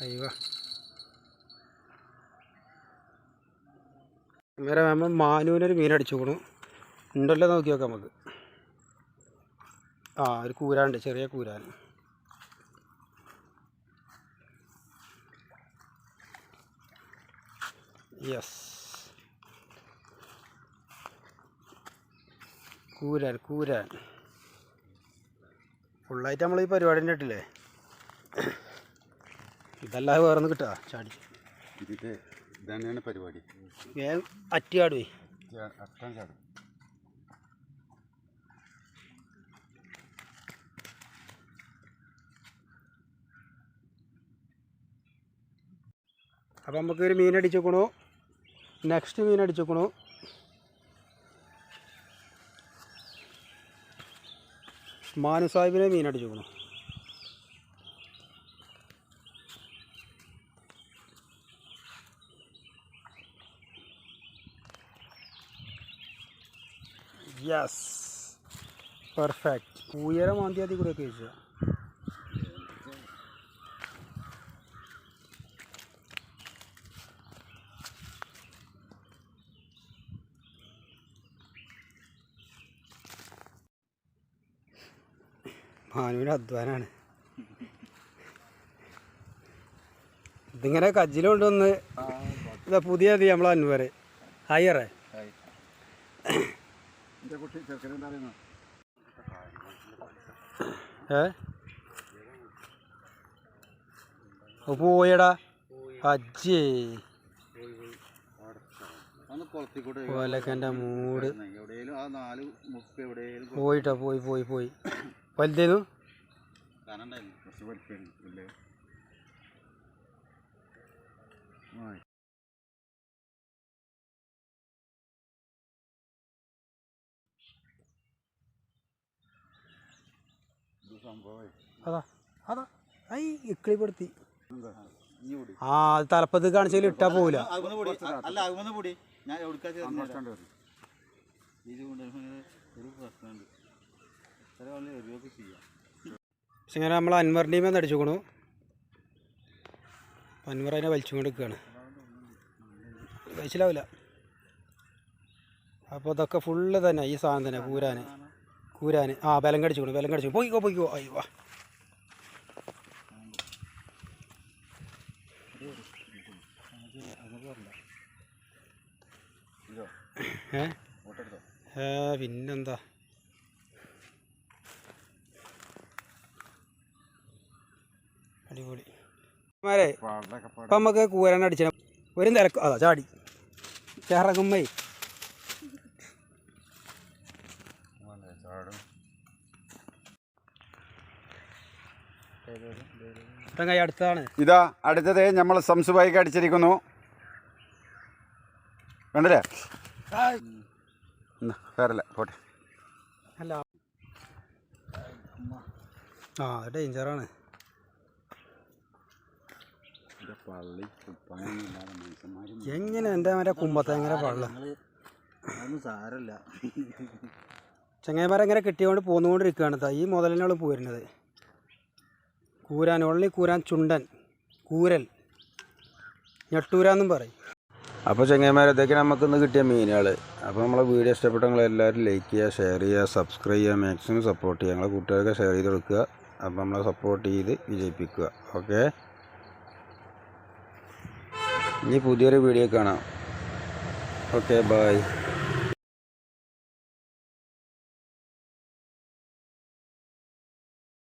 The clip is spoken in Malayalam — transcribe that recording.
അയ്യോ നേരെ നമ്മൾ മാനുവിനൊരു മീൻ അടിച്ചു പോണു ഉണ്ടല്ലോ നോക്കി നോക്കാം നമുക്ക്. ആ ഒരു കൂരാണ്ട്, ചെറിയ കൂരാൻ. യെസ്, കൂരാൻ ഫുള്ളായിട്ട് നമ്മൾ ഈ പരിപാടിൻ്റെ ഇട്ടില്ലേ. ഇതല്ലാതെ വേറെ ഒന്ന് കിട്ടുക ചാടി ഇതന്നെയാണ് പരിപാടി. വേഗം അറ്റിയാടുവേ അറ്റാൻ ചാടും. അപ്പം നമുക്കൊരു മീൻ അടിച്ചു വെക്കണു. നെക്സ്റ്റ് മീൻ അടിച്ചു വെക്കണു. മാനു സാഹിബിനെ മീൻ അടിച്ചു വെക്കണു. Yes, perfect. ഉയരം മാന്തി കൂടെ ഒക്കെ വെച്ചാൽ മാനുവിന് അധ്വാനാണ്. ഇതിങ്ങനെ കജ്ജിലുകൊണ്ടൊന്ന് ഇതാ പുതിയ നമ്മളെ അൻവർ ഹയറേ പോയടാ അജ്ജേ ഓലക്കൻ്റെ മൂട് പോയിട്ടോ പോയി വലുതേന്നു അതാ ഐ ഇക്കിളിപ്പെടുത്തി. ആ അത് തലപ്പത്ത് കാണിച്ചാൽ ഇട്ടാ പോവില്ല. പക്ഷെ ഇങ്ങനെ നമ്മൾ അൻവറിൻ്റെയും ഒന്ന് അടിച്ചുകൊണു. അൻവർ അതിനെ വലിച്ചുകൊണ്ട് നിൽക്കുകയാണ്. കഴിച്ചിലാവില്ല. അപ്പോൾ ഇതൊക്കെ ഫുള്ള് തന്നെ ഈ സാധനം തന്നെ കൂരാൻ. ആ ബലം കടിച്ചു പോയിക്കോ. അയ്യോ പിന്നെന്താ അടിപൊളി മാരെ. അപ്പം നമുക്ക് കൂരാൻ അടിച്ച ഒരു നിലക്ക് അതാ ചാടി ചേറങ്ങുമ്മേ അടുത്താണ്. ഇതാ അടുത്തത് നമ്മൾ സംസുബായിക്ക് അടിച്ചിരിക്കുന്നു. കണ്ടില്ലേ? വേറല്ല പോട്ടെ. അല്ല ആ ഡേഞ്ചറാണ്. എങ്ങനെ എൻ്റെ മറ്റേ കുമ്പത്തെ എങ്ങനെ പള്ള സാരല്ല. ചങ്ങായിമാരെങ്ങനെ കെട്ടിയോണ്ട് പോന്നുകൊണ്ടിരിക്കുകയാണ്. ഈ മുതലിനാണ് പോരുന്നത്. കൂരാൻ ചുണ്ടൻ കൂരൽ ഞെട്ടൂരാന്നും പറയും. അപ്പോൾ ചങ്ങായിമാരെ ഇതൊക്കെ നമുക്കിന്ന് കിട്ടിയ മീനുകൾ. അപ്പോൾ നമ്മളെ വീഡിയോ ഇഷ്ടപ്പെട്ട നിങ്ങളെല്ലാവരും ലൈക്ക് ചെയ്യുക, ഷെയർ ചെയ്യുക, സബ്സ്ക്രൈബ് ചെയ്യുക, മാക്സിമം സപ്പോർട്ട് ചെയ്യുക. ഞങ്ങളെ കൂട്ടുകാരൊക്കെ ഷെയർ ചെയ്ത് കൊടുക്കുക. അപ്പോൾ നമ്മളെ സപ്പോർട്ട് ചെയ്ത് വിജയിപ്പിക്കുക. ഓക്കെ, ഇനി പുതിയൊരു വീഡിയോ കാണാം. Okay, by.